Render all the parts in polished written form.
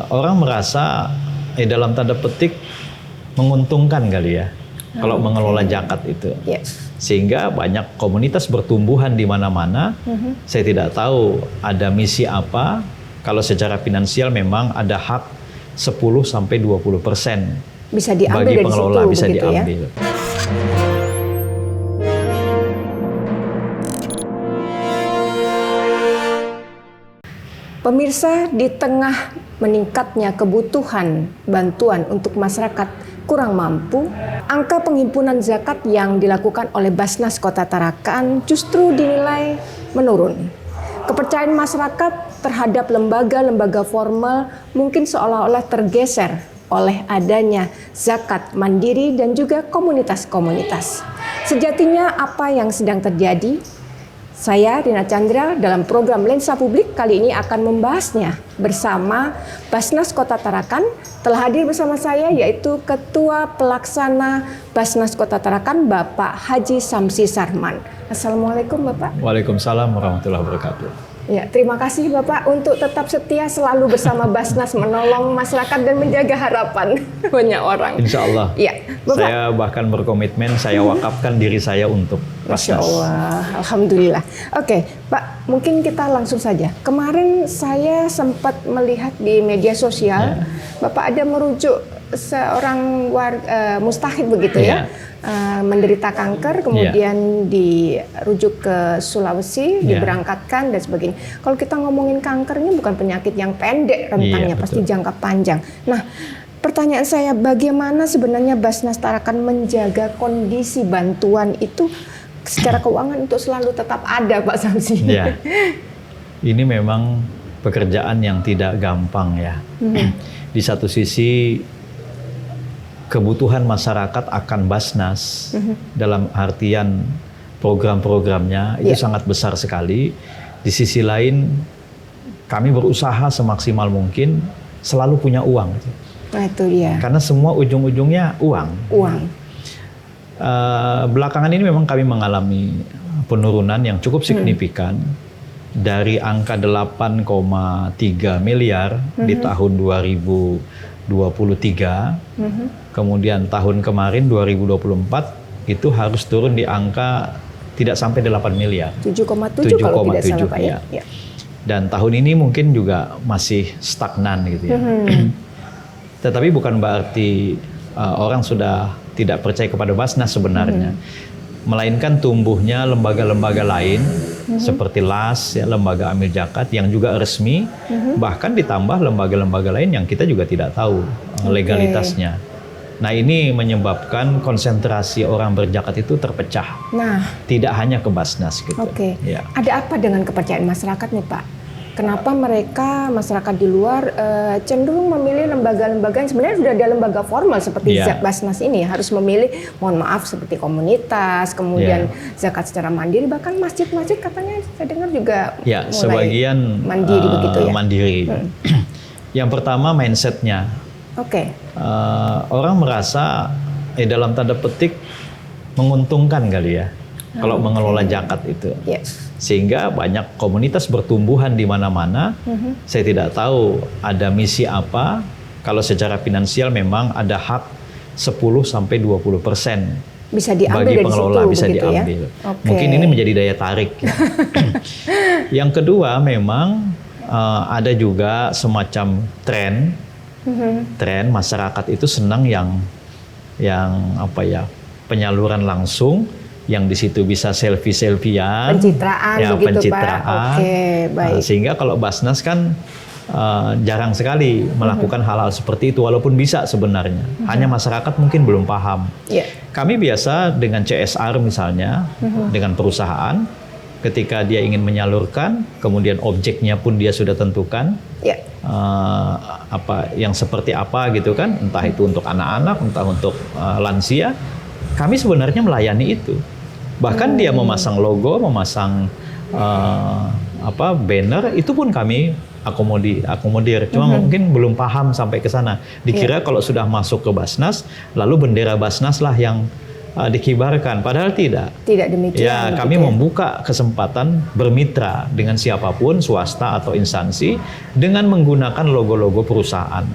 orang merasa dalam tanda petik menguntungkan kali ya kalau mengelola zakat itu. Sehingga banyak komunitas bertumbuhan di mana-mana. Saya tidak tahu ada misi apa. Kalau secara finansial memang ada hak 10-20% bisa diambil bagi dari pengelola, situ, bisa begitu diambil. Ya? Pemirsa, di tengah meningkatnya kebutuhan bantuan untuk masyarakat kurang mampu, angka penghimpunan zakat yang dilakukan oleh Basnas Kota Tarakan justru dinilai menurun. Kepercayaan masyarakat terhadap lembaga-lembaga formal mungkin seolah-olah tergeser oleh adanya zakat mandiri dan juga komunitas-komunitas. Sejatinya apa yang sedang terjadi? Saya, Rina Chandra, dalam program Lensa Publik kali ini akan membahasnya bersama Basnas Kota Tarakan. Telah hadir bersama saya yaitu Ketua Pelaksana Basnas Kota Tarakan, Bapak Haji Samsi Sarman. Assalamualaikum Bapak. Waalaikumsalam warahmatullahi wabarakatuh. Ya, terima kasih Bapak untuk tetap setia selalu bersama Basnas menolong masyarakat dan menjaga harapan banyak orang. Insya Allah. Ya, Bapak. Saya bahkan berkomitmen saya wakafkan diri saya untuk Masya Basnas. Allah, Alhamdulillah. Oke, Pak, mungkin kita langsung saja. Kemarin saya sempat melihat di media sosial, Bapak ada merujuk seorang mustahid begitu ya, menderita kanker, kemudian dirujuk ke Sulawesi, diberangkatkan dan sebagainya. Kalau kita ngomongin kanker ini bukan penyakit yang pendek rentangnya, pasti jangka panjang. Nah, pertanyaan saya, bagaimana sebenarnya Basnas Tarakan menjaga kondisi bantuan itu secara keuangan untuk selalu tetap ada, Pak Samsi? Ya, ini memang pekerjaan yang tidak gampang ya. Di satu sisi kebutuhan masyarakat akan Basnas dalam artian program-programnya itu sangat besar sekali. Di sisi lain kami berusaha semaksimal mungkin selalu punya uang. Nah itu dia. Karena semua ujung-ujungnya uang. Belakangan ini memang kami mengalami penurunan yang cukup signifikan dari angka 8,3 miliar di tahun 2023. Kemudian tahun kemarin 2024 itu harus turun di angka tidak sampai 8 miliar. 7,7 kalau tidak salah Pak ya. Dan tahun ini mungkin juga masih stagnan gitu ya. Tetapi bukan berarti orang sudah tidak percaya kepada Basnas sebenarnya. Melainkan tumbuhnya lembaga-lembaga lain seperti LAS, ya, lembaga amil zakat yang juga resmi, bahkan ditambah lembaga-lembaga lain yang kita juga tidak tahu legalitasnya. Nah ini menyebabkan konsentrasi orang berzakat itu terpecah. Nah, tidak hanya ke Basnas gitu. Ya. Ada apa dengan kepercayaan masyarakat nih Pak? Kenapa mereka masyarakat di luar cenderung memilih lembaga-lembaga yang sebenarnya sudah ada lembaga formal seperti Basnas ini, harus memilih, mohon maaf, seperti komunitas, kemudian zakat secara mandiri, bahkan masjid-masjid katanya saya dengar juga mulai sebagian mandiri begitu ya. Mandiri. Yang pertama mindsetnya. Orang merasa dalam tanda petik menguntungkan kali ya kalau mengelola zakat itu. Sehingga banyak komunitas bertumbuhan di mana-mana. Saya tidak tahu ada misi apa. Kalau secara finansial memang ada hak 10-20% bisa diambil bagi dari pengelola, situ, bisa diambil. Mungkin ini menjadi daya tarik. Yang kedua memang ada juga semacam tren masyarakat itu senang yang apa ya, penyaluran langsung, yang di situ bisa selfie-selfian, pencitraan begitu Pak. Baik. Sehingga kalau Basnas kan jarang sekali melakukan hal-hal seperti itu, walaupun bisa sebenarnya. Hanya masyarakat mungkin belum paham. Kami biasa dengan CSR misalnya, dengan perusahaan, ketika dia ingin menyalurkan, kemudian objeknya pun dia sudah tentukan, apa yang seperti apa gitu kan, entah itu untuk anak-anak, entah untuk lansia, kami sebenarnya melayani itu. Bahkan dia memasang logo, memasang banner, itu pun kami akomodir. Cuma mungkin belum paham sampai ke sana. Dikira kalau sudah masuk ke Basnas, lalu bendera Basnas lah yang dikibarkan, padahal tidak. Tidak demikian. Ya, kami membuka kesempatan bermitra dengan siapapun, swasta atau instansi, dengan menggunakan logo-logo perusahaan.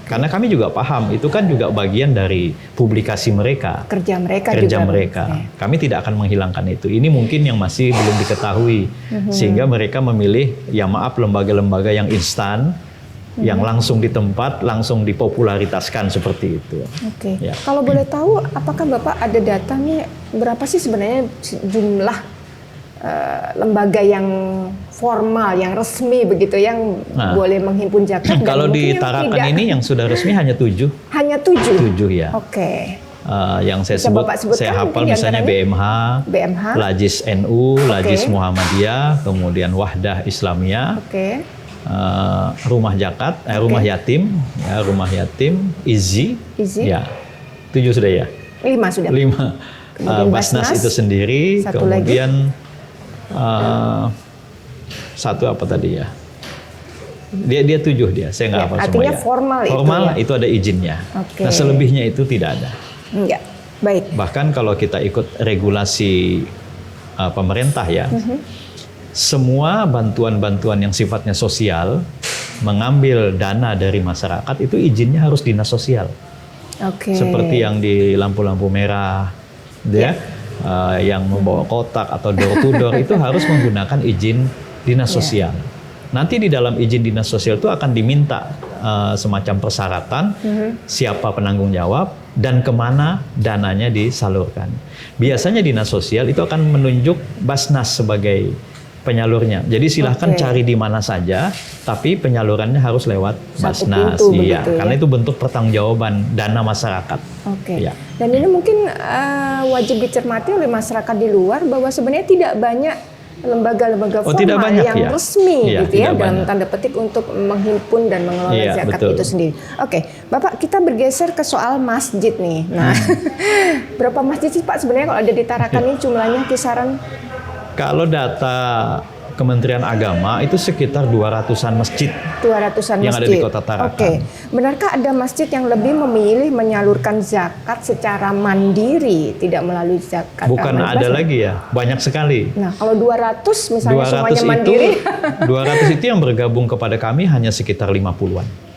Karena kami juga paham, itu kan juga bagian dari publikasi mereka. Kerja mereka Kerja juga. mereka. Kami tidak akan menghilangkan itu. Ini mungkin yang masih belum diketahui. Sehingga mereka memilih, ya maaf, lembaga-lembaga yang instan, yang langsung di tempat, langsung dipopularitaskan seperti itu. Oke. Ya. Kalau boleh tahu, apakah Bapak ada data nih, berapa sih sebenarnya jumlah lembaga yang formal, yang resmi begitu, yang boleh menghimpun zakat? Kalau di Tarakan ini yang sudah resmi hanya 7. Hanya 7? 7 ya. Oke. Yang saya sebut, saya hafal misalnya BMH, Lajis NU, Lajis Muhammadiyah, kemudian Wahdah Islamiyah, Rumah Zakat, Rumah Yatim, ya, Rumah Yatim, Izi, ya, 7 sudah ya? 5 sudah. 5. Basnas itu sendiri, kemudian satu apa tadi ya? Dia 7 dia, saya nggak hafal semua. Artinya ya. Formal itu ada izinnya. Nah, selebihnya itu tidak ada. Enggak. Baik. Bahkan kalau kita ikut regulasi pemerintah ya, semua bantuan-bantuan yang sifatnya sosial, mengambil dana dari masyarakat itu izinnya harus dinas sosial. Seperti yang di lampu-lampu merah, ya, yang membawa kotak atau door to door itu harus menggunakan izin dinas sosial. Nanti di dalam izin dinas sosial itu akan diminta semacam persyaratan siapa penanggung jawab dan kemana dananya disalurkan. Biasanya dinas sosial itu akan menunjuk Basnas sebagai penyalurnya. Jadi silahkan cari di mana saja, tapi penyalurannya harus lewat Basnas. Iya, karena itu bentuk pertanggungjawaban dana masyarakat. Ya. Dan ini mungkin wajib dicermati oleh masyarakat di luar bahwa sebenarnya tidak banyak lembaga-lembaga formal yang resmi gitu ya, dalam tanda petik untuk menghimpun dan mengelola zakat itu sendiri. Bapak, kita bergeser ke soal masjid nih. Nah, berapa masjid sih Pak sebenarnya kalau ada di Tarakan ini jumlahnya kisaran? Kalau data Kementerian Agama itu sekitar 200-an masjid. 200-an yang ada di Kota Tarakan. Benarkah ada masjid yang lebih memilih menyalurkan zakat secara mandiri, tidak melalui zakat? Bukan ada lagi ya, banyak sekali. Nah, kalau 200 misalnya 200 semuanya mandiri. 200 itu yang bergabung kepada kami hanya sekitar 50-an.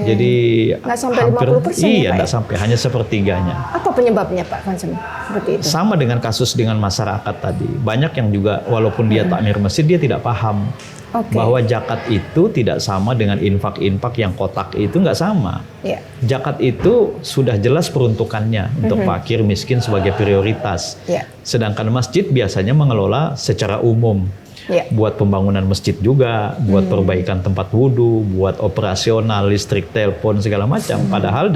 Jadi nggak sampai 50%. Iya, nggak sampai, hanya sepertiganya. Apa penyebabnya Pak Fansem? Seperti itu. Sama dengan kasus dengan masyarakat tadi. Banyak yang juga walaupun dia takmir masjid, dia tidak paham bahwa zakat itu tidak sama dengan infak-infak yang kotak itu, nggak sama. Zakat itu sudah jelas peruntukannya untuk fakir miskin sebagai prioritas. Sedangkan masjid biasanya mengelola secara umum. Buat pembangunan masjid juga, buat perbaikan tempat wudhu, buat operasional, listrik, telepon, segala macam. Padahal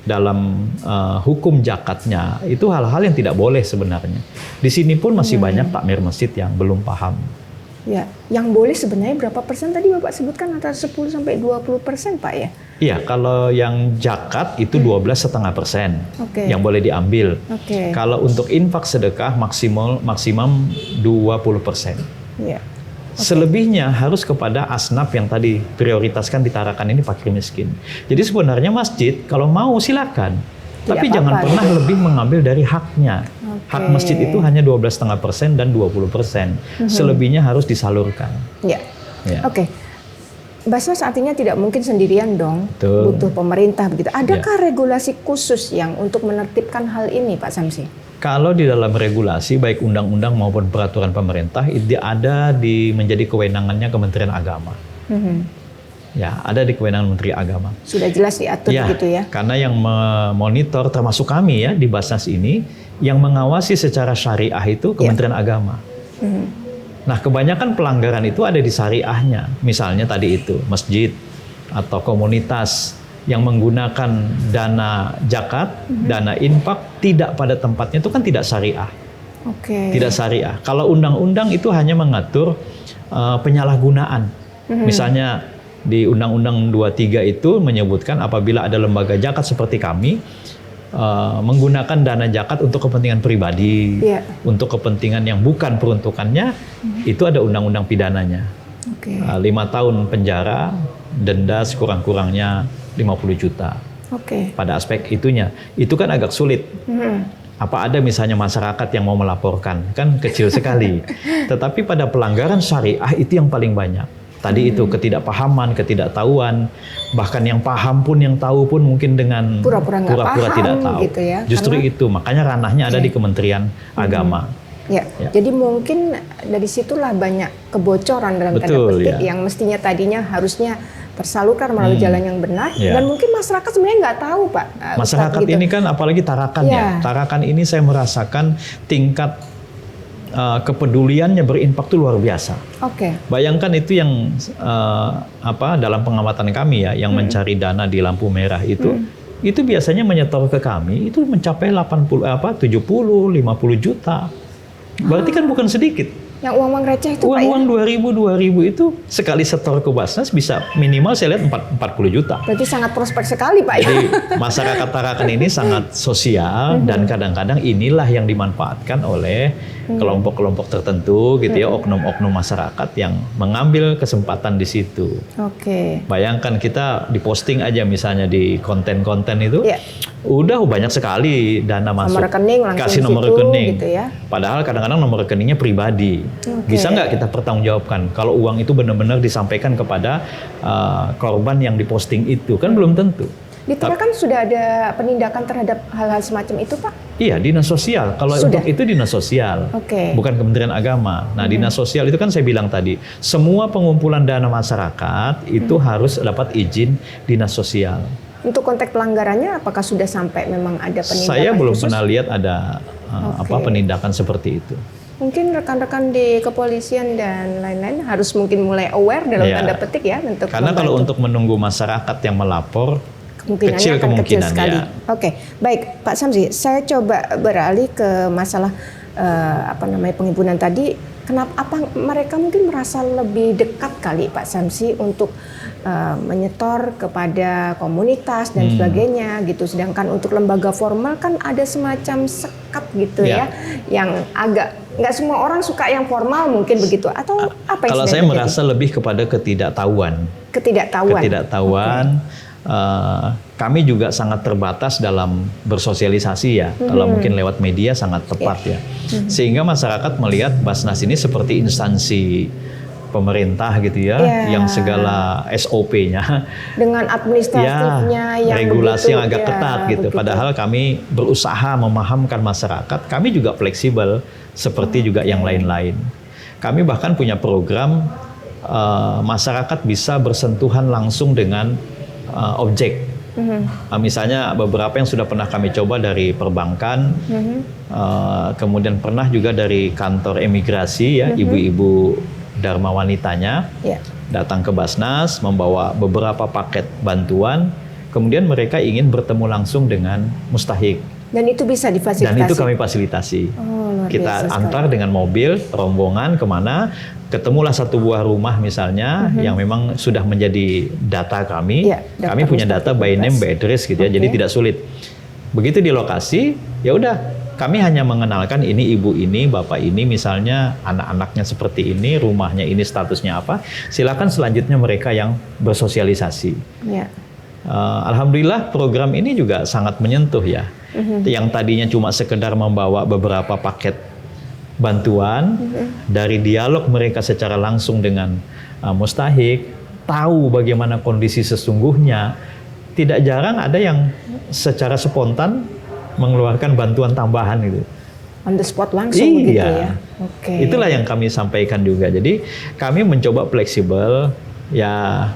dalam hukum zakatnya itu hal-hal yang tidak boleh sebenarnya. Di sini pun masih banyak takmir masjid yang belum paham. Ya, yang boleh sebenarnya berapa persen tadi Bapak sebutkan, antara 10-20% Pak ya? Iya, kalau yang zakat itu 12,5% yang boleh diambil. Kalau untuk infak sedekah maksimum 20%. Selebihnya harus kepada asnaf yang tadi prioritaskan di Tarakan ini fakir miskin. Jadi sebenarnya masjid kalau mau silakan, tapi jangan pernah lebih mengambil dari haknya. Hak masjid itu hanya 12,5% dan 20%. Selebihnya harus disalurkan. Basnas artinya tidak mungkin sendirian dong, butuh pemerintah begitu. Adakah regulasi khusus yang untuk menertibkan hal ini, Pak Samsi? Kalau di dalam regulasi, baik undang-undang maupun peraturan pemerintah, itu ada menjadi kewenangannya Kementerian Agama. Ya, ada di kewenangan Menteri Agama. Sudah jelas diatur gitu ya? Karena yang memonitor, termasuk kami ya di Basnas ini, yang mengawasi secara syariah itu Kementerian Agama. Nah, kebanyakan pelanggaran itu ada di syariahnya. Misalnya tadi itu, masjid atau komunitas yang menggunakan dana zakat, dana infak tidak pada tempatnya, itu kan tidak syariah. Tidak syariah. Kalau undang-undang itu hanya mengatur penyalahgunaan. Misalnya di Undang-Undang 23 itu menyebutkan apabila ada lembaga zakat seperti kami menggunakan dana zakat untuk kepentingan pribadi, untuk kepentingan yang bukan peruntukannya, itu ada undang-undang pidananya. 5 tahun penjara, denda sekurang-kurangnya 50 juta. Oke. pada aspek itunya. Itu kan agak sulit. Apa ada misalnya masyarakat yang mau melaporkan? Kan kecil sekali. Tetapi pada pelanggaran syariah itu yang paling banyak. Tadi itu ketidakpahaman, ketidaktahuan, bahkan yang paham pun, yang tahu pun mungkin dengan Pura-pura nggak pura-pura paham tidak tahu. gitu ya, Justru karena- itu, makanya ranahnya ada di Kementerian Agama. Ya, Ya. jadi mungkin dari situlah banyak kebocoran dalam tanda Betul, petik ya. yang mestinya tadinya harusnya tersalurkan melalui jalan yang benar, Ya. dan mungkin masyarakat sebenarnya nggak tahu, Pak. Masyarakat Ustadz, gitu. ini kan apalagi Tarakan Ya. ya. Tarakan ini saya merasakan tingkat kepeduliannya berimpak itu luar biasa. Oke. Bayangkan itu yang dalam pengamatan kami ya, yang mencari dana di lampu merah itu biasanya menyetor ke kami itu mencapai 70 50 juta. Berarti kan bukan sedikit. Yang uang-uang receh itu, Pak, ya? Uang 2000 itu sekali setor ke Basnas bisa minimal saya lihat 40 juta. Berarti sangat prospek sekali, Pak, ya? Jadi masyarakat Tarakan ini sangat sosial dan kadang-kadang inilah yang dimanfaatkan oleh kelompok-kelompok tertentu gitu ya, oknum-oknum masyarakat yang mengambil kesempatan di situ. Oke. Bayangkan kita diposting aja misalnya di konten-konten itu, Iya. udah banyak sekali dana masuk. rekening langsung Kasih di nomor situ, rekening. gitu ya. Padahal kadang-kadang nomor rekeningnya pribadi. Oke. Bisa nggak kita pertanggungjawabkan kalau uang itu benar-benar disampaikan kepada korban yang diposting itu? Kan belum tentu. Di Tarakan sudah ada penindakan terhadap hal-hal semacam itu, Pak? Iya, dinas sosial. Kalau Sudah? untuk itu dinas sosial, Oke. bukan Kementerian Agama. Nah, dinas sosial itu kan saya bilang tadi, semua pengumpulan dana masyarakat itu harus dapat izin dinas sosial. Untuk konteks pelanggarannya, apakah sudah sampai memang ada penindakan Saya belum khusus? pernah lihat ada Oke. penindakan seperti itu. Mungkin rekan-rekan di kepolisian dan lain-lain harus mungkin mulai aware dalam Ya. tanda petik ya untuk Karena kalau membantu. untuk menunggu masyarakat yang melapor, Kemungkinannya kecil akan kecil kemungkinan sekali. ya. Oke, baik Pak Samsi, saya coba beralih ke masalah penghimpunan tadi. Apa mereka mungkin merasa lebih dekat kali Pak Samsi untuk menyetor kepada komunitas dan sebagainya gitu. Sedangkan untuk lembaga formal kan ada semacam sekat gitu ya, yang agak nggak semua orang suka yang formal mungkin begitu. Atau apa yang Kalau sedang saya terjadi? merasa lebih kepada ketidaktahuan. Ketidaktahuan. Kami juga sangat terbatas dalam bersosialisasi ya. Kalau mungkin lewat media sangat tepat ya. Sehingga masyarakat melihat Basnas ini seperti instansi pemerintah gitu ya, yang segala SOP-nya Dengan administratifnya yang regulasi begitu, yang agak ya, ketat gitu. begitu. Padahal kami berusaha memahamkan masyarakat, kami juga fleksibel seperti juga yang lain-lain. Kami bahkan punya program masyarakat bisa bersentuhan langsung dengan objek. Misalnya beberapa yang sudah pernah kami coba dari perbankan, kemudian pernah juga dari kantor imigrasi ya, ibu-ibu Dharma wanitanya Ya. datang ke Basnas membawa beberapa paket bantuan, kemudian mereka ingin bertemu langsung dengan mustahik. Dan itu bisa difasilitasi. Dan itu kami fasilitasi. Oh, luar Kita biasa antar dengan mobil, rombongan kemana, ketemulah satu buah rumah misalnya yang memang sudah menjadi data kami. Iya, daftar Kami punya mustahik data by bebas. name, by address gitu ya, Oke. jadi tidak sulit. Begitu di lokasi, ya udah kami hanya mengenalkan ini ibu ini, bapak ini, misalnya anak-anaknya seperti ini, rumahnya ini statusnya apa. Silakan selanjutnya mereka yang bersosialisasi. Ya. Alhamdulillah program ini juga sangat menyentuh ya. Yang tadinya cuma sekedar membawa beberapa paket bantuan, dari dialog mereka secara langsung dengan mustahik, tahu bagaimana kondisi sesungguhnya. Tidak jarang ada yang secara spontan mengeluarkan bantuan tambahan gitu. On the spot langsung begitu Iya. ya. Oke. Itulah yang kami sampaikan juga. Jadi kami mencoba fleksibel ya,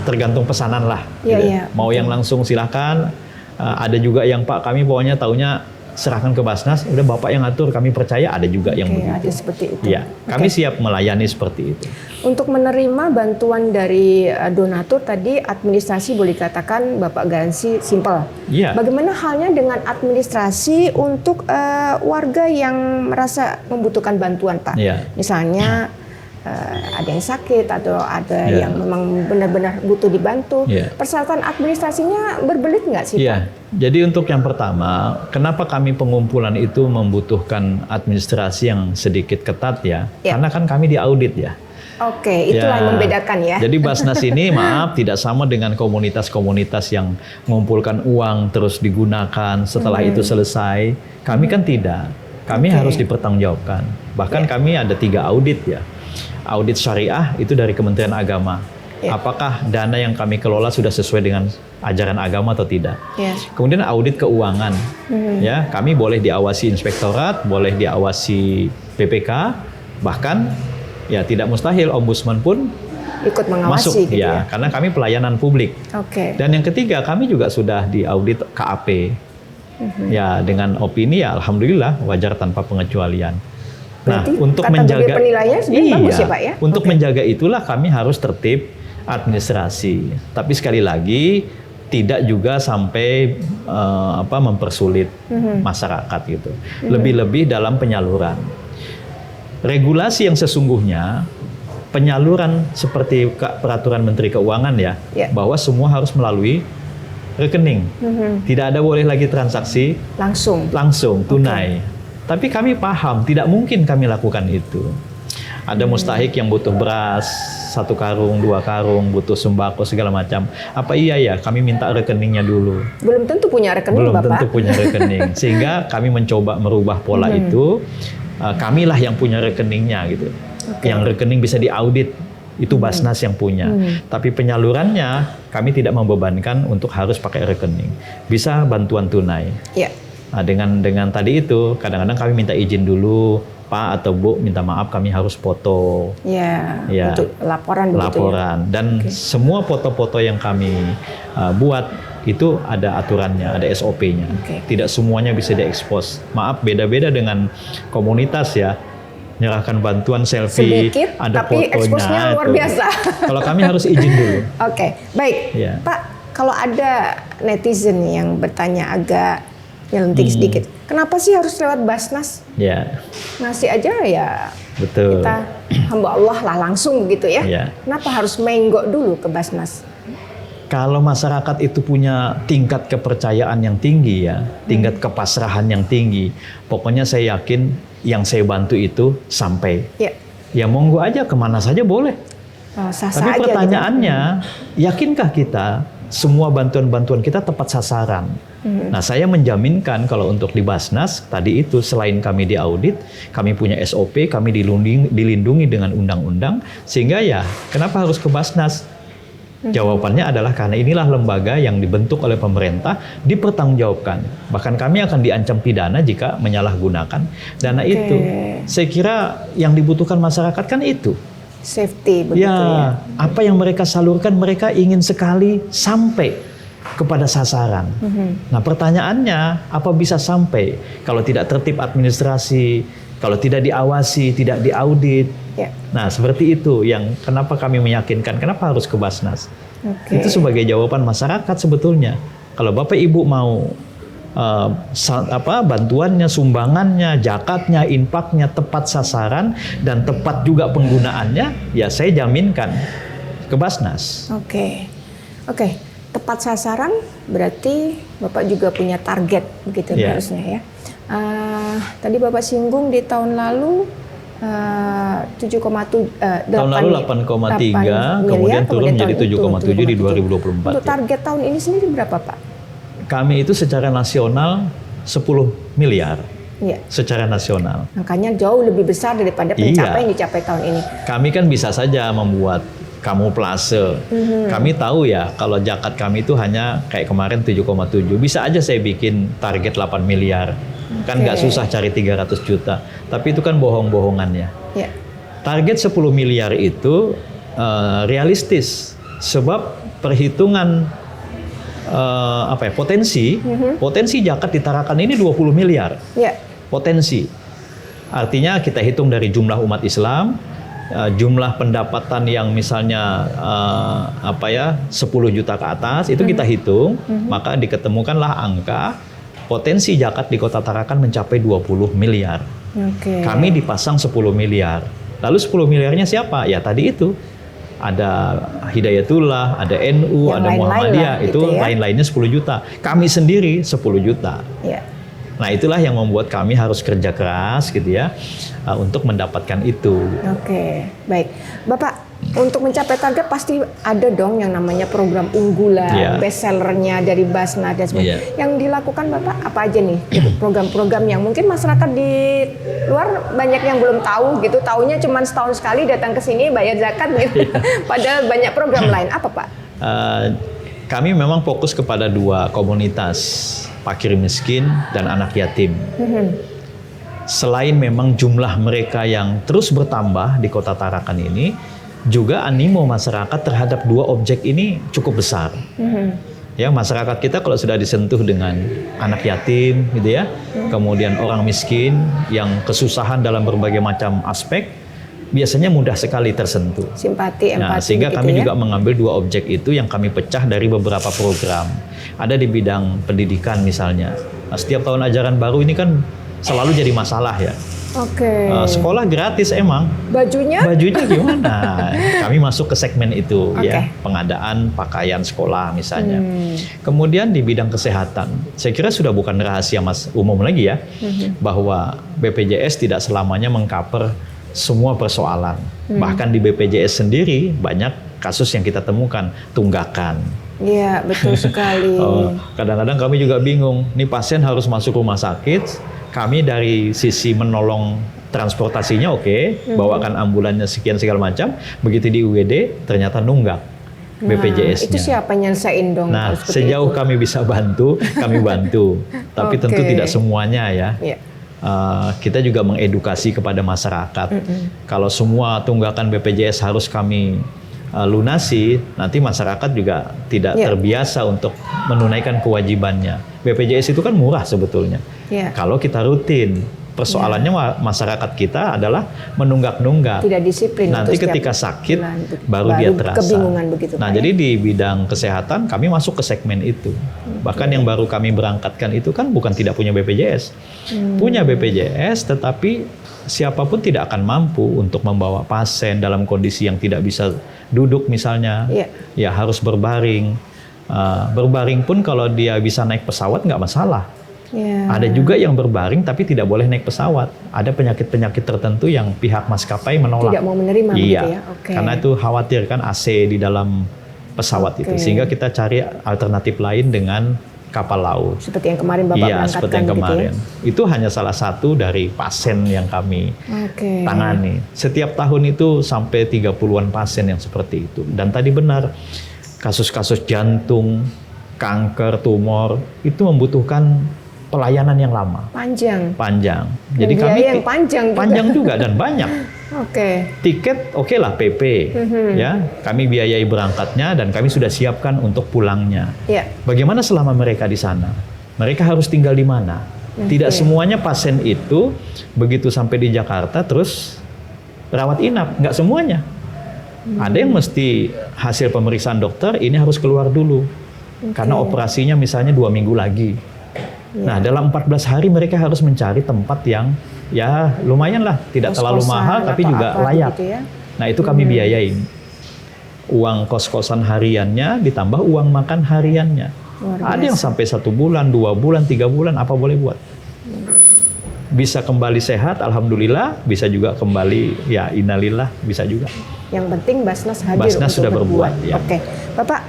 tergantung pesanan lah. Iya, gitu. iya. Mau yang langsung silahkan. Ada juga yang Pak kami pokoknya taunya serahkan ke Basnas, udah Bapak yang atur, kami percaya. Ada juga yang Oke, begitu. ada seperti itu. Iya, kami siap melayani seperti itu. Untuk menerima bantuan dari donatur tadi, administrasi boleh dikatakan Bapak garansi simple. Iya. Bagaimana halnya dengan administrasi untuk warga yang merasa membutuhkan bantuan, Pak? Iya. Misalnya ada yang sakit atau ada Iya. yang memang benar-benar butuh dibantu. Iya. Persyaratan administrasinya berbelit nggak sih, Pak? Iya, jadi untuk yang pertama, kenapa kami pengumpulan itu membutuhkan administrasi yang sedikit ketat ya? Ya. Karena kan kami diaudit ya. Oke, itulah yang membedakan ya. Jadi Basnas ini maaf tidak sama dengan komunitas-komunitas yang mengumpulkan uang terus digunakan setelah itu selesai. Kami kan tidak. Kami harus dipertanggungjawabkan. Bahkan kami ada 3 audit ya. Audit syariah itu dari Kementerian Agama. Apakah dana yang kami kelola sudah sesuai dengan ajaran agama atau tidak? Kemudian audit keuangan, ya kami boleh diawasi inspektorat, boleh diawasi BPK, bahkan ya tidak mustahil ombudsman pun ikut mengawasi masuk, gitu ya. karena kami pelayanan publik. Dan yang ketiga kami juga sudah diaudit KAP, ya dengan opini ya alhamdulillah wajar tanpa pengecualian. Nah, untuk menjaga penilaiannya sebenarnya bagus ya Pak ya. Untuk menjaga itulah kami harus tertib administrasi. Tapi sekali lagi tidak juga sampai mempersulit masyarakat gitu. Lebih-lebih dalam penyaluran. Regulasi yang sesungguhnya penyaluran seperti peraturan Menteri Keuangan ya, bahwa semua harus melalui rekening. Tidak ada boleh lagi transaksi langsung tunai. Tapi kami paham tidak mungkin kami lakukan itu. Ada mustahik yang butuh beras 1 karung, 2 karung, butuh sembako segala macam. Apa iya ya kami minta rekeningnya dulu? Belum tentu punya rekening Belum Bapak. tentu punya rekening. Sehingga kami mencoba merubah pola itu. Kamilah yang punya rekeningnya gitu. Yang rekening bisa diaudit itu Basnas yang punya. Tapi penyalurannya kami tidak membebankan untuk harus pakai rekening. Bisa bantuan tunai. Nah, dengan tadi itu kadang-kadang kami minta izin dulu. Pak atau Bu minta maaf kami harus foto untuk laporan dan semua foto-foto yang kami buat itu ada aturannya, ada SOP-nya. Tidak semuanya bisa diekspos. Maaf beda-beda dengan komunitas ya, nyerahkan bantuan selfie sedikit, ada tapi fotonya eksposnya luar biasa. Kalau kami harus izin dulu. Baik Pak, kalau ada netizen yang bertanya agak nyelentik sedikit. Kenapa sih harus lewat Basnas? Ngasih aja ya. Betul. Kita hamba Allah lah langsung begitu ya. Kenapa harus menggok dulu ke Basnas? Kalau masyarakat itu punya tingkat kepercayaan yang tinggi ya, tingkat kepasrahan yang tinggi, pokoknya saya yakin yang saya bantu itu sampai. Ya monggo aja kemana saja boleh. Tapi pertanyaannya, yakinkah kita semua bantuan-bantuan kita tepat sasaran? Nah, saya menjaminkan kalau untuk di Basnas tadi itu selain kami diaudit, kami punya SOP, kami dilindungi dengan undang-undang, sehingga ya kenapa harus ke Basnas? Jawabannya adalah karena inilah lembaga yang dibentuk oleh pemerintah, dipertanggungjawabkan. Bahkan kami akan diancam pidana jika menyalahgunakan dana itu. Saya kira yang dibutuhkan masyarakat kan itu. Safety begitu ya. Apa yang mereka salurkan mereka ingin sekali sampai kepada sasaran. Nah pertanyaannya, apa bisa sampai kalau tidak tertib administrasi, kalau tidak diawasi, tidak diaudit? Nah seperti itu yang kenapa kami meyakinkan, kenapa harus ke Basnas? Itu sebagai jawaban masyarakat sebetulnya. Kalau Bapak Ibu mau bantuannya, sumbangannya, zakatnya, infaknya tepat sasaran dan tepat juga penggunaannya, ya saya jaminkan ke Basnas. Tepat sasaran berarti Bapak juga punya target begitu harusnya ya. Tadi Bapak singgung di tahun lalu 7,7 tahun lalu 8,3 kemudian turun menjadi 7,7 di 2024. Untuk target tahun ini sendiri berapa Pak? Kami itu secara nasional 10 miliar. Secara nasional. Makanya jauh lebih besar daripada pencapaian yang dicapai tahun ini. Kami kan bisa saja membuat kamuflase. Kami tahu ya kalau zakat kami itu hanya kayak kemarin 7,7. Bisa aja saya bikin target 8 miliar. Kan nggak susah cari 300 juta. Tapi itu kan bohong-bohongannya. Target 10 miliar itu realistis. Sebab perhitungan potensi zakat di Tarakan ini 20 miliar. Potensi. Artinya kita hitung dari jumlah umat Islam, jumlah pendapatan yang misalnya 10 juta ke atas itu kita hitung, maka diketemukanlah angka potensi zakat di Kota Tarakan mencapai 20 miliar. Kami dipasang 10 miliar. Lalu 10 miliarnya siapa? Ya tadi itu. Ada Hidayatullah, ada NU, ada Muhammadiyah, itu lain-lainnya 10 juta. Kami sendiri 10 juta. Nah itulah yang membuat kami harus kerja keras gitu ya untuk mendapatkan itu. Oke, baik. Bapak, untuk mencapai target pasti ada dong yang namanya program unggulan, bestsellernya dari Basnas dan sebagainya. Yang dilakukan Bapak apa aja nih? Program-program yang mungkin masyarakat di luar banyak yang belum tahu gitu, taunya cuma setahun sekali datang ke sini bayar zakat gitu. Padahal banyak program lain. Apa Pak? Kami memang fokus kepada 2 komunitas, fakir miskin dan anak yatim. Selain memang jumlah mereka yang terus bertambah di Kota Tarakan ini, juga animo masyarakat terhadap 2 objek ini cukup besar. Ya, masyarakat kita kalau sudah disentuh dengan anak yatim gitu ya, kemudian orang miskin yang kesusahan dalam berbagai macam aspek, biasanya mudah sekali tersentuh. Simpati, empati. Nah, sehingga gitu kami ya? juga mengambil 2 objek itu yang kami pecah dari beberapa program. Ada di bidang pendidikan misalnya. Nah, setiap tahun ajaran baru ini kan selalu jadi masalah ya. Oke. Sekolah gratis emang. Bajunya Gimana? Kami masuk ke segmen itu ya, pengadaan pakaian sekolah misalnya. Kemudian di bidang kesehatan, saya kira sudah bukan rahasia umum lagi ya, bahwa BPJS tidak selamanya mengcover semua persoalan. Bahkan di BPJS sendiri banyak kasus yang kita temukan tunggakan. Iya, betul sekali. Kadang-kadang kami juga bingung, nih pasien harus masuk rumah sakit. Kami dari sisi menolong transportasinya bawakan ambulannya sekian segala macam. Begitu di UGD ternyata nunggak BPJS-nya. Itu siapa nyelesain dong? Nah, sejauh kami bisa bantu, kami bantu. Tapi tentu tidak semuanya ya. Kita juga mengedukasi kepada masyarakat. Kalau semua tunggakan BPJS harus kami lunasi, nanti masyarakat juga tidak terbiasa untuk menunaikan kewajibannya. BPJS itu kan murah sebetulnya. Kalau kita rutin, persoalannya masyarakat kita adalah menunggak-nunggak. Tidak disiplin. Nanti ketika sakit baru dia terasa. Kebingungan begitu. Nah, jadi di bidang kesehatan kami masuk ke segmen itu. Bahkan yang baru kami berangkatkan itu kan bukan tidak punya BPJS. Punya BPJS, tetapi siapapun tidak akan mampu untuk membawa pasien dalam kondisi yang tidak bisa duduk misalnya. Ya harus berbaring. Berbaring pun kalau dia bisa naik pesawat nggak masalah. Ada juga yang berbaring tapi tidak boleh naik pesawat. Ada penyakit-penyakit tertentu yang pihak maskapai menolak. Tidak mau menerima begitu ya? Karena itu khawatir kan AC di dalam pesawat itu. Sehingga kita cari alternatif lain dengan kapal laut. Seperti yang kemarin Bapak berangkatkan seperti yang kemarin. Gitu ya? Itu hanya salah satu dari pasien yang kami tangani. Setiap tahun itu sampai 30-an pasien yang seperti itu. Dan tadi benar, kasus-kasus jantung, kanker, tumor, itu membutuhkan pelayanan yang lama. Panjang. Jadi kami yang panjang juga dan banyak. Tiket lah PP ya. Kami biayai berangkatnya dan kami sudah siapkan untuk pulangnya. Bagaimana selama mereka di sana? Mereka harus tinggal di mana? Tidak semuanya pasien itu begitu sampai di Jakarta terus rawat inap, nggak semuanya. Ada yang mesti hasil pemeriksaan dokter ini harus keluar dulu. Karena operasinya misalnya 2 minggu lagi. Nah, dalam 14 hari mereka harus mencari tempat yang ya lumayan lah, tidak terlalu mahal tapi juga layak. Gitu ya? Nah, itu kami biayain. Uang kos-kosan hariannya ditambah uang makan hariannya. Ada yang sampai 1 bulan, 2 bulan, 3 bulan, apa boleh buat. Bisa kembali sehat, alhamdulillah. Bisa juga kembali, ya innalillah, bisa juga. Yang penting Basnas hadir. Basnas sudah berbuat. Ya. Bapak,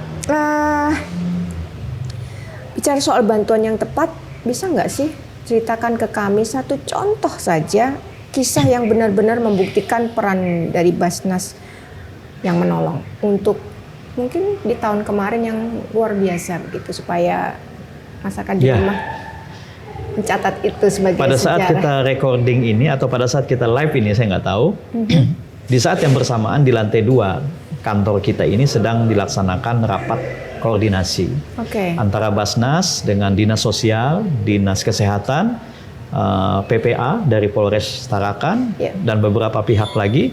bicara soal bantuan yang tepat, bisa nggak sih ceritakan ke kami satu contoh saja kisah yang benar-benar membuktikan peran dari Basnas yang menolong untuk mungkin di tahun kemarin yang luar biasa begitu, supaya masyarakat di rumah mencatat itu sebagai pada sejarah. Saat kita recording ini atau pada saat kita live ini saya nggak tahu. Di saat yang bersamaan di lantai 2 kantor kita ini sedang dilaksanakan rapat koordinasi antara Basnas dengan Dinas Sosial, Dinas Kesehatan, PPA dari Polres Tarakan dan beberapa pihak lagi,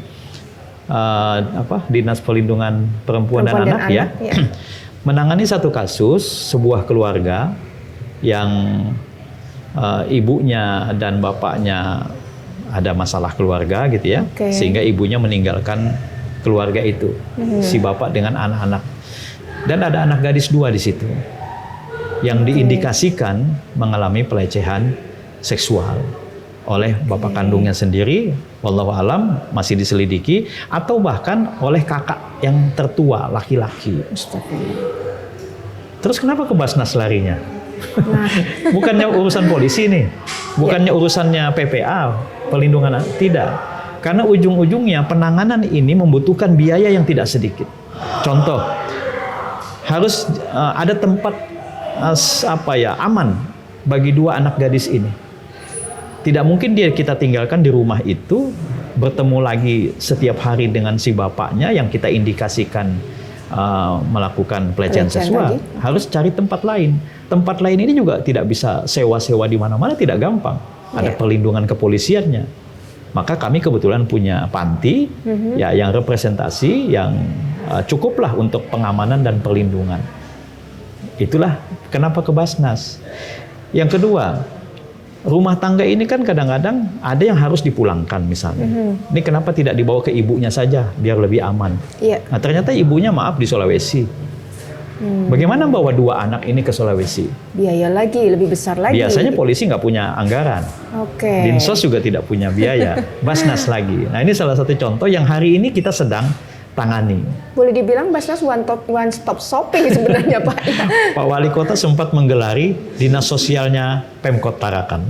Dinas Perlindungan Perempuan dan Anak ya. Menangani satu kasus sebuah keluarga yang ibunya dan bapaknya ada masalah keluarga gitu ya, sehingga ibunya meninggalkan keluarga itu, si bapak dengan anak-anak. Dan ada anak gadis 2 di situ yang diindikasikan mengalami pelecehan seksual oleh bapak kandungnya sendiri, wallahu alam masih diselidiki, atau bahkan oleh kakak yang tertua laki-laki. Terus kenapa ke Basnas larinya? Nah. Bukannya urusan polisi nih, bukannya urusannya PPA, pelindungan anak, tidak. Karena ujung-ujungnya penanganan ini membutuhkan biaya yang tidak sedikit. Contoh, harus ada tempat aman bagi dua anak gadis ini. Tidak mungkin kita tinggalkan di rumah itu, bertemu lagi setiap hari dengan si bapaknya yang kita indikasikan melakukan pelecehan seksual. Harus cari tempat lain. Tempat lain ini juga tidak bisa sewa-sewa di mana-mana, tidak gampang. Ada perlindungan kepolisiannya. Maka kami kebetulan punya panti ya yang representasi yang cukuplah untuk pengamanan dan perlindungan. Itulah kenapa ke Basnas. Yang kedua, rumah tangga ini kan kadang-kadang ada yang harus dipulangkan misalnya. Ini kenapa tidak dibawa ke ibunya saja biar lebih aman? Nah, ternyata ibunya maaf di Sulawesi. Bagaimana bawa dua anak ini ke Sulawesi? Biaya lagi, lebih besar lagi. Biasanya polisi nggak punya anggaran. Dinsos juga tidak punya biaya. Basnas lagi. Nah, ini salah satu contoh yang hari ini kita sedang tangani. Boleh dibilang Basnas one stop shopping sebenarnya Pak. Pak Wali Kota sempat menggelari dinas sosialnya Pemkot Tarakan.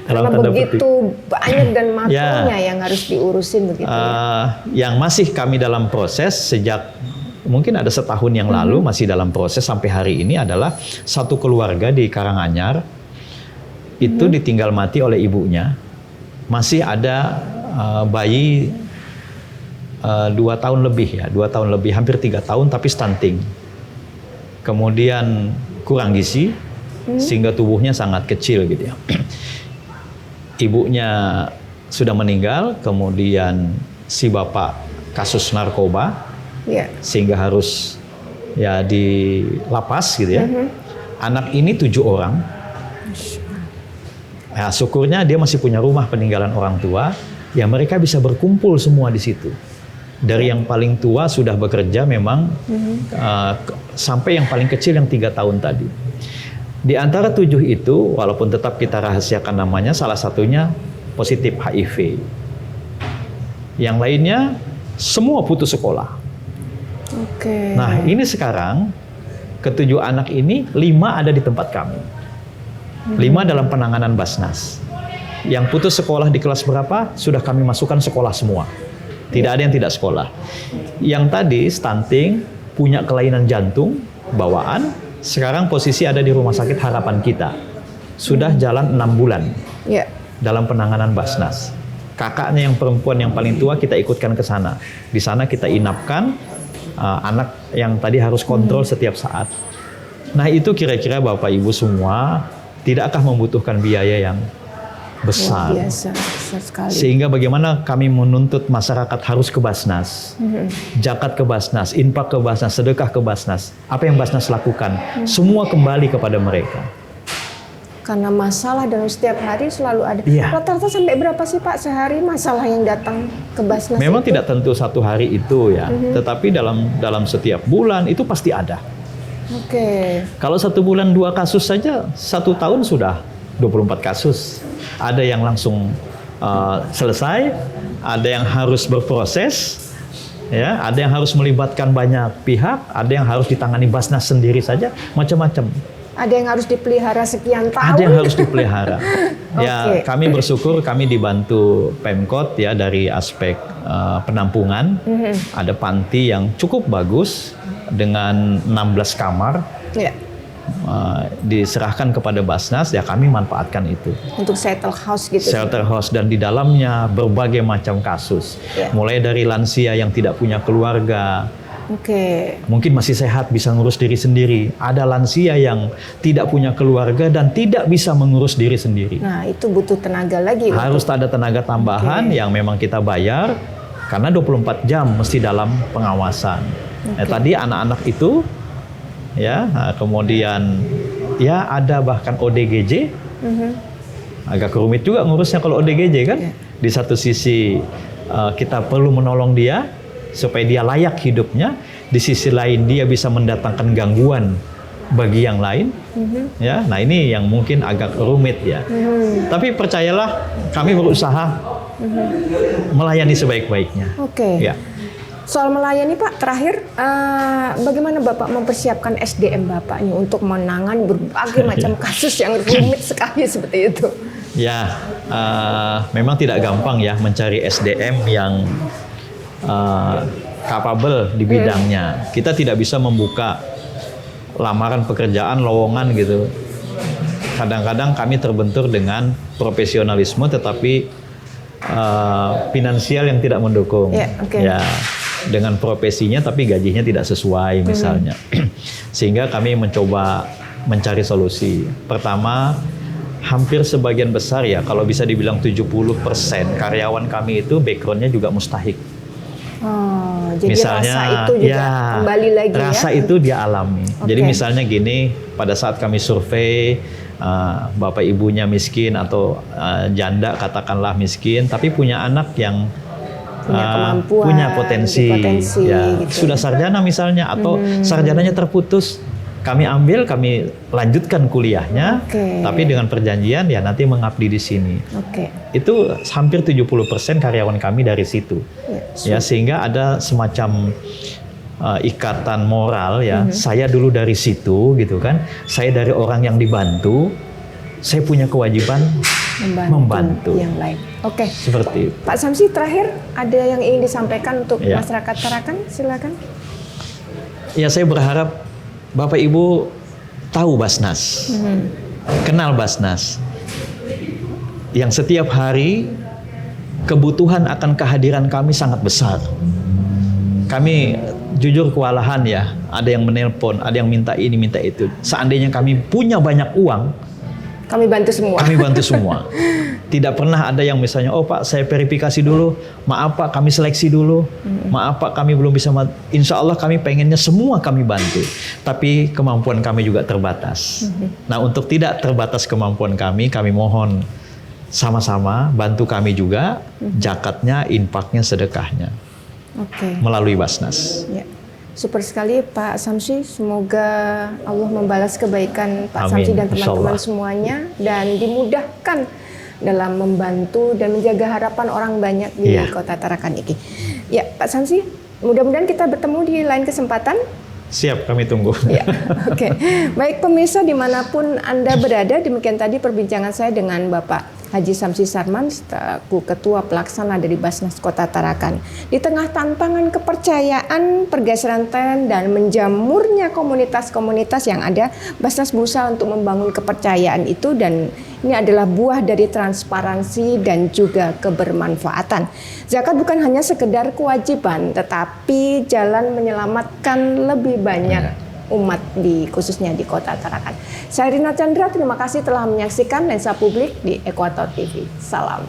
Karena begitu banyak dan makronya yang harus diurusin begitu. Yang masih kami dalam proses sejak mungkin ada setahun yang lalu, masih dalam proses sampai hari ini adalah satu keluarga di Karanganyar itu ditinggal mati oleh ibunya. Masih ada bayi 2 tahun lebih ya, 2 tahun lebih, hampir 3 tahun tapi stunting. Kemudian kurang gizi sehingga tubuhnya sangat kecil gitu ya. Ibunya sudah meninggal, kemudian si bapak kasus narkoba. Sehingga harus ya dilapas gitu ya. Anak ini 7 orang. Ya, syukurnya dia masih punya rumah peninggalan orang tua, ya mereka bisa berkumpul semua di situ. Dari yang paling tua sudah bekerja memang sampai yang paling kecil yang 3 tahun tadi. Di antara 7 itu, walaupun tetap kita rahasiakan namanya, salah satunya positif HIV. Yang lainnya semua putus sekolah. Nah, ini sekarang ke-7 anak ini 5 ada di tempat kami. 5 dalam penanganan Basnas. Yang putus sekolah di kelas berapa sudah kami masukkan sekolah semua. Tidak ada yang tidak sekolah. Yang tadi stunting, punya kelainan jantung, bawaan, sekarang posisi ada di Rumah Sakit Harapan Kita. Sudah jalan 6 bulan dalam penanganan Basnas. Kakaknya yang perempuan yang paling tua kita ikutkan ke sana. Di sana kita inapkan anak yang tadi harus kontrol setiap saat. Nah, itu kira-kira Bapak Ibu semua tidakkah membutuhkan biaya yang besar? Biasa, besar sekali. Sehingga bagaimana kami menuntut masyarakat harus ke Basnas, zakat ke Basnas, infak ke Basnas, sedekah ke Basnas. Apa yang Basnas lakukan? Semua kembali kepada mereka. Karena masalah dalam setiap hari selalu ada. Rata-rata sampai berapa sih Pak sehari masalah yang datang ke Basnas? Memang itu? tidak tentu satu hari itu ya, tetapi dalam setiap bulan itu pasti ada. Kalau 1 bulan 2 kasus saja, 1 tahun sudah 24 kasus. Ada yang langsung selesai, ada yang harus berproses, ya, ada yang harus melibatkan banyak pihak, ada yang harus ditangani Basnas sendiri saja, macam-macam. Ada yang harus dipelihara sekian tahun. Ada yang harus dipelihara. Ya, kami bersyukur kami dibantu Pemkot ya dari aspek penampungan. Ada panti yang cukup bagus dengan 16 kamar. Diserahkan kepada Basnas, ya kami manfaatkan itu. Untuk shelter house gitu. Shelter house, dan di dalamnya berbagai macam kasus. Mulai dari lansia yang tidak punya keluarga. Mungkin masih sehat bisa ngurus diri sendiri. Ada lansia yang tidak punya keluarga dan tidak bisa mengurus diri sendiri. Nah, itu butuh tenaga lagi. Harus ada tenaga tambahan yang memang kita bayar karena 24 jam mesti dalam pengawasan. Nah, tadi anak-anak itu ya, kemudian ya ada bahkan ODGJ. Agak rumit juga ngurusnya kalau ODGJ kan. Di satu sisi kita perlu menolong dia supaya dia layak hidupnya, di sisi lain dia bisa mendatangkan gangguan bagi yang lain, ya. Nah ini yang mungkin agak rumit ya. Tapi percayalah, kami berusaha melayani sebaik-baiknya. Oke. Ya. Soal melayani Pak, terakhir bagaimana Bapak mempersiapkan SDM Bapaknya untuk menangani berbagai macam kasus yang rumit sekali seperti itu? Ya, memang tidak gampang ya mencari SDM yang capable di bidangnya. Kita tidak bisa membuka lamaran pekerjaan lowongan gitu. Kadang-kadang kami terbentur dengan profesionalisme tetapi finansial yang tidak mendukung. Ya, dengan profesinya tapi gajinya tidak sesuai misalnya. Sehingga kami mencoba mencari solusi. Pertama, hampir sebagian besar ya, kalau bisa dibilang 70% karyawan kami itu backgroundnya juga mustahik. Oh, jadi misalnya, rasa itu juga ya, kembali lagi rasa ya? itu dia alami. Jadi misalnya gini, pada saat kami survei, bapak ibunya miskin atau janda katakanlah miskin, tapi punya anak yang punya kemampuan, punya potensi ya, gitu. Sudah sarjana misalnya atau sarjananya terputus, kami ambil, kami lanjutkan kuliahnya, tapi dengan perjanjian ya nanti mengabdi di sini. Itu hampir 70% karyawan kami dari situ. Ya, sehingga ada semacam ikatan moral ya. Saya dulu dari situ gitu kan. Saya dari orang yang dibantu, saya punya kewajiban membantu yang lain. Seperti itu. Pak Samsi, terakhir ada yang ingin disampaikan untuk masyarakat Tarakan? Silakan. Ya, saya berharap Bapak Ibu tahu Basnas, kenal Basnas, yang setiap hari kebutuhan akan kehadiran kami sangat besar. Kami jujur kewalahan ya, ada yang menelpon, ada yang minta ini, minta itu. Seandainya kami punya banyak uang, kami bantu semua. Kami bantu semua. Tidak pernah ada yang misalnya, oh Pak saya verifikasi dulu, maaf Pak kami seleksi dulu, maaf Pak kami belum bisa, insya Allah kami pengennya semua kami bantu. Tapi kemampuan kami juga terbatas. Nah untuk tidak terbatas kemampuan kami mohon sama-sama bantu kami juga, zakatnya, infaknya, sedekahnya. Melalui Basnas. Ya. Super sekali Pak Samsi, semoga Allah membalas kebaikan Pak Samsi dan teman-teman semuanya dan dimudahkan dalam membantu dan menjaga harapan orang banyak di Kota Tarakan ini. Ya Pak Samsi, mudah-mudahan kita bertemu di lain kesempatan. Siap, kami tunggu. Ya, Baik pemirsa dimanapun Anda berada, demikian tadi perbincangan saya dengan Bapak Haji Samsi Sarman, selaku Ketua Pelaksana dari Basnas Kota Tarakan. Di tengah tantangan kepercayaan, pergeseran tren, dan menjamurnya komunitas-komunitas yang ada, Basnas berusaha untuk membangun kepercayaan itu, dan ini adalah buah dari transparansi dan juga kebermanfaatan. Zakat bukan hanya sekedar kewajiban, tetapi jalan menyelamatkan lebih banyak umat khususnya di Kota Tarakan. Saya Rina Chandra, terima kasih telah menyaksikan Lensa Publik di Ekuator TV. Salam.